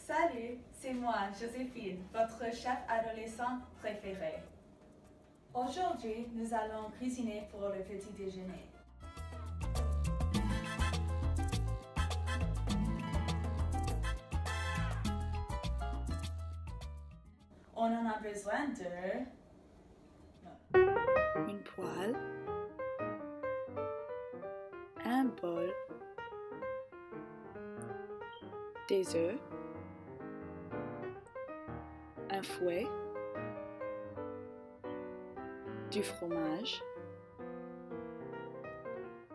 Salut, c'est moi, Joséphine, votre chef adolescent préféré. Aujourd'hui, nous allons cuisiner pour le petit déjeuner. On en a besoin de une poêle, un bol, des œufs, un fouet, du fromage,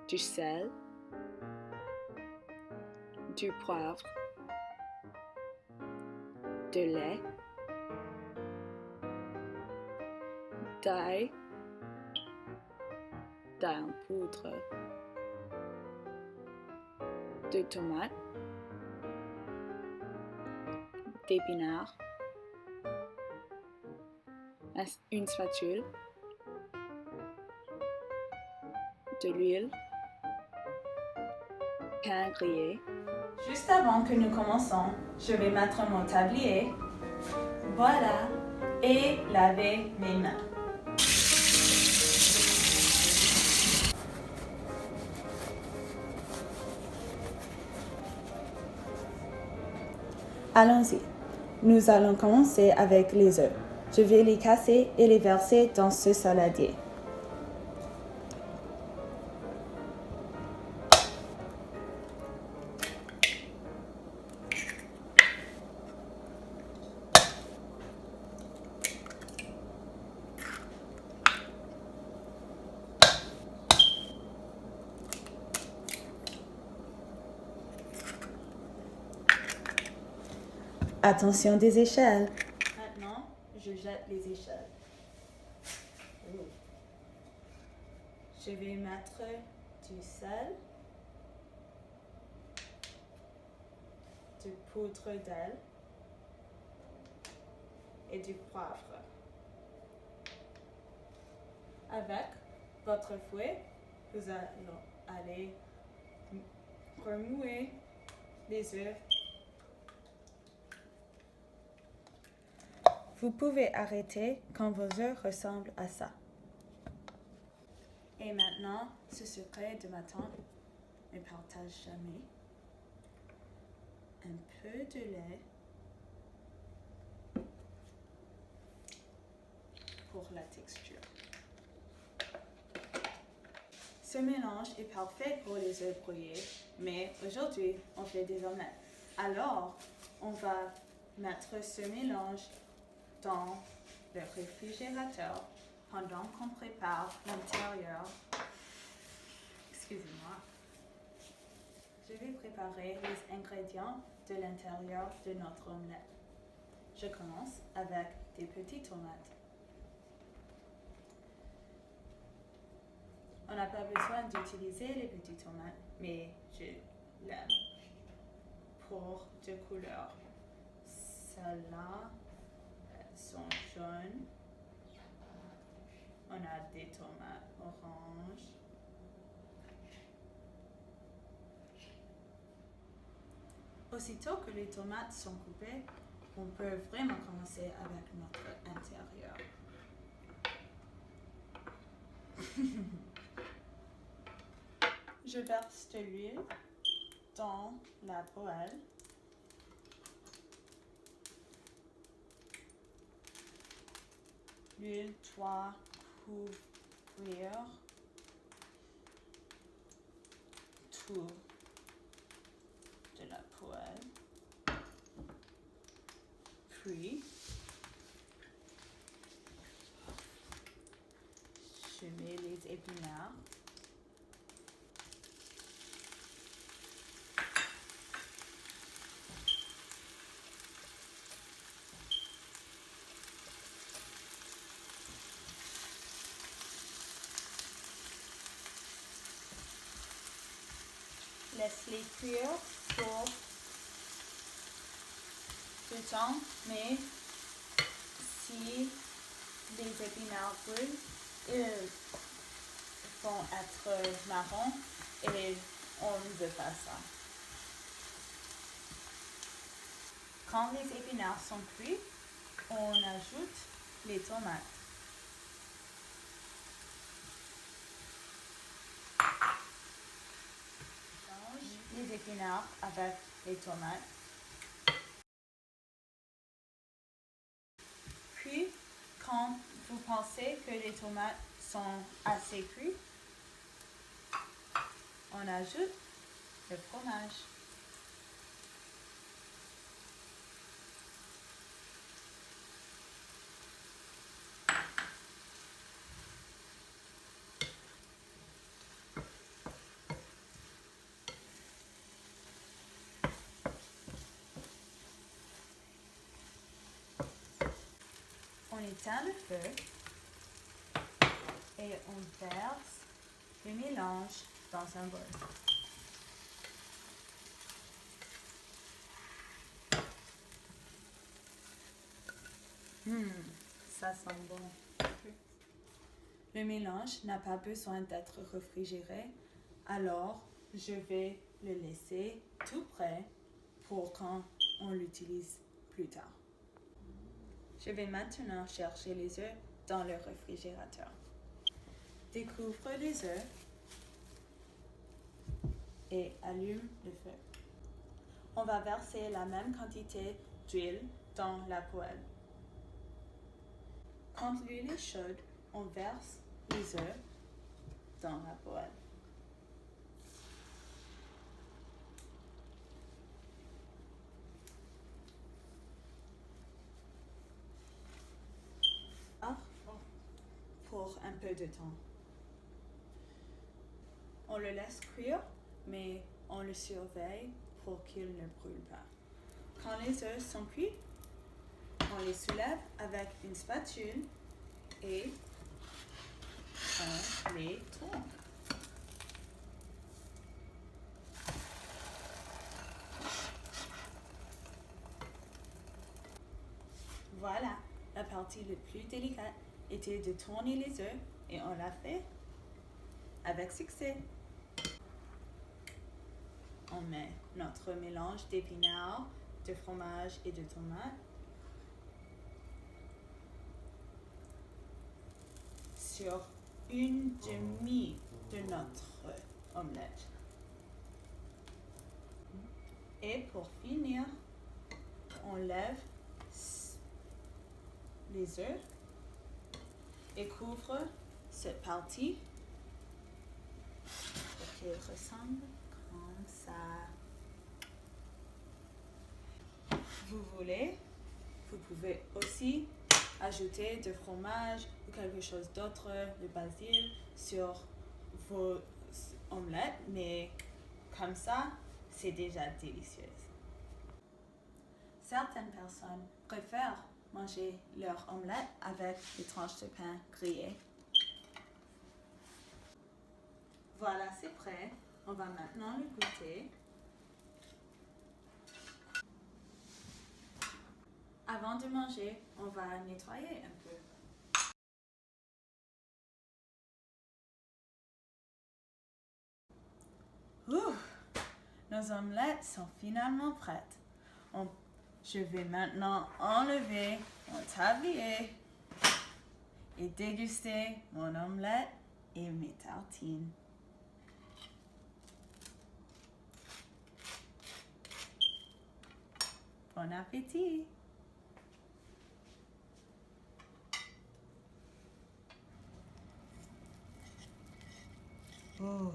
du sel, du poivre, de lait, d'ail en poudre, de tomates, d'épinards, une spatule, de l'huile, pain grillé. Juste avant que nous commençons, je vais mettre mon tablier. Voilà, et laver mes mains. Allons-y. Nous allons commencer avec les œufs. Je vais les casser et les verser dans ce saladier. Attention des échelles. Maintenant, je jette les échelles. Je vais mettre du sel, de poudre d'ail et du poivre. Avec votre fouet, vous allez remouer les œufs. Vous pouvez arrêter quand vos œufs ressemblent à ça. Et maintenant, ce secret de ma tante ne partage jamais. Un peu de lait pour la texture. Ce mélange est parfait pour les œufs brouillés, mais aujourd'hui, on fait des omelettes. Alors, on va mettre ce mélange dans le réfrigérateur pendant qu'on prépare l'intérieur. Excusez-moi. Je vais préparer les ingrédients de l'intérieur de notre omelette. Je commence avec des petites tomates. On n'a pas besoin d'utiliser les petites tomates, mais je l'aime pour deux couleurs. Celles-là sont jaunes. On a des tomates oranges. Aussitôt que les tomates sont coupées, on peut vraiment commencer avec notre intérieur. Je verse de l'huile dans la poêle. L'huile doit couvrir tout de la poêle. Puis, je mets les épinards. Laisse-les cuire pour du temps, mais si les épinards brûlent, ils vont être marrons et on ne veut pas ça. Quand les épinards sont cuits, on ajoute les tomates. Mélange les épinards avec les tomates. Puis, quand vous pensez que les tomates sont assez cuites, on ajoute le fromage. On éteint le feu et on verse le mélange dans un bol. Ça sent bon. Le mélange n'a pas besoin d'être réfrigéré, alors je vais le laisser tout prêt pour quand on l'utilise plus tard. Je vais maintenant chercher les œufs dans le réfrigérateur. Découvre les œufs et allume le feu. On va verser la même quantité d'huile dans la poêle. Quand l'huile est chaude, on verse les œufs dans la poêle. Pour un peu de temps. On le laisse cuire, mais on le surveille pour qu'il ne brûle pas. Quand les œufs sont cuits, on les soulève avec une spatule et on les tourne. Voilà, la partie la plus délicate était de tourner les œufs et on l'a fait avec succès. On met notre mélange d'épinards, de fromage et de tomates sur une demi de notre omelette. Et pour finir, on lève les œufs et couvre cette partie pour qu'elle ressemble comme ça. Vous pouvez aussi ajouter du fromage ou quelque chose d'autre, de basil, sur vos omelettes, mais comme ça, c'est déjà délicieux. Certaines personnes préfèrent manger leur omelette avec des tranches de pain grillées. Voilà, c'est prêt. On va maintenant le goûter. Avant de manger, on va nettoyer un peu. Nos omelettes sont finalement prêtes. Je vais maintenant enlever mon tablier et déguster mon omelette et mes tartines. Bon appétit! Oh,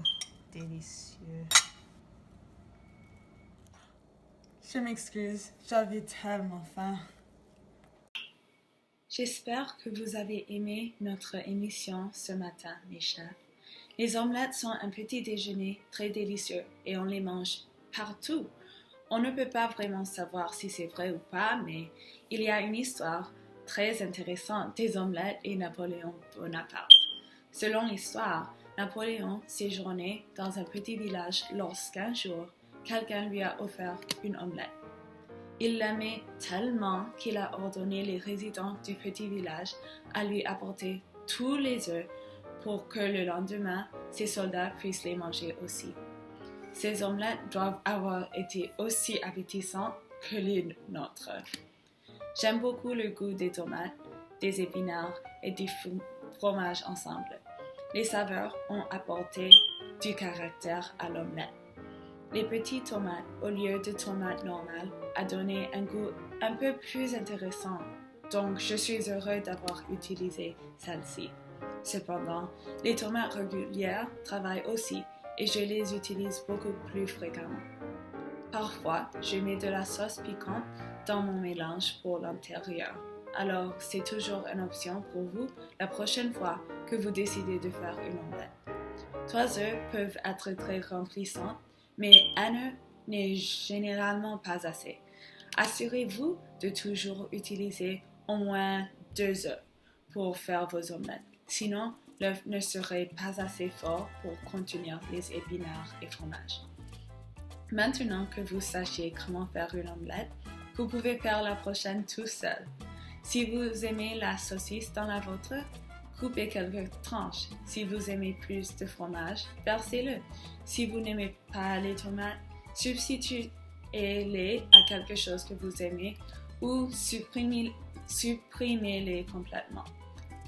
délicieux! Je m'excuse, j'avais tellement faim. J'espère que vous avez aimé notre émission ce matin, mes chers. Les omelettes sont un petit déjeuner très délicieux et on les mange partout. On ne peut pas vraiment savoir si c'est vrai ou pas, mais il y a une histoire très intéressante des omelettes et Napoléon Bonaparte. Selon l'histoire, Napoléon séjournait dans un petit village lorsqu'un jour, quelqu'un lui a offert une omelette. Il l'aimait tellement qu'il a ordonné les résidents du petit village à lui apporter tous les œufs pour que le lendemain, ses soldats puissent les manger aussi. Ces omelettes doivent avoir été aussi appétissantes que les nôtres. J'aime beaucoup le goût des tomates, des épinards et du fromage ensemble. Les saveurs ont apporté du caractère à l'omelette. Les petites tomates, au lieu de tomates normales, a donné un goût un peu plus intéressant, donc je suis heureux d'avoir utilisé celle-ci. Cependant, les tomates régulières travaillent aussi et je les utilise beaucoup plus fréquemment. Parfois, je mets de la sauce piquante dans mon mélange pour l'intérieur. Alors, c'est toujours une option pour vous la prochaine fois que vous décidez de faire une omelette. 3 œufs peuvent être très remplissants, mais un œuf n'est généralement pas assez. Assurez-vous de toujours utiliser au moins 2 œufs pour faire vos omelettes. Sinon, l'œuf ne serait pas assez fort pour contenir les épinards et fromages. Maintenant que vous sachiez comment faire une omelette, vous pouvez faire la prochaine tout seul. Si vous aimez la saucisse dans la vôtre, coupez quelques tranches. Si vous aimez plus de fromage, versez-le. Si vous n'aimez pas les tomates, substituez-les à quelque chose que vous aimez ou supprimez-les complètement.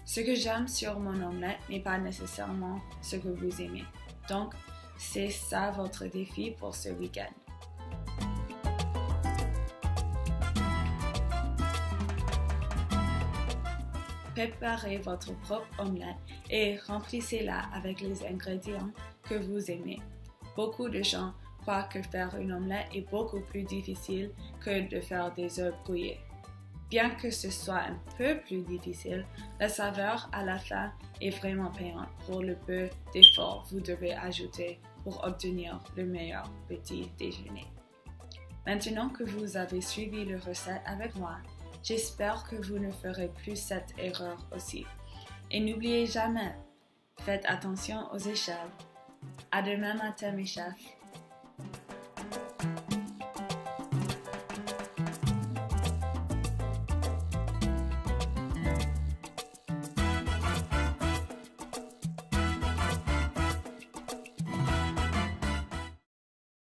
Ce que j'aime sur mon omelette n'est pas nécessairement ce que vous aimez. Donc, c'est ça votre défi pour ce week-end. Préparez votre propre omelette et remplissez-la avec les ingrédients que vous aimez. Beaucoup de gens croient que faire une omelette est beaucoup plus difficile que de faire des œufs brouillés. Bien que ce soit un peu plus difficile, la saveur à la fin est vraiment payante pour le peu d'efforts que vous devez ajouter pour obtenir le meilleur petit déjeuner. Maintenant que vous avez suivi la recette avec moi, j'espère que vous ne ferez plus cette erreur aussi. Et n'oubliez jamais, faites attention aux échelles. À demain matin mes chefs.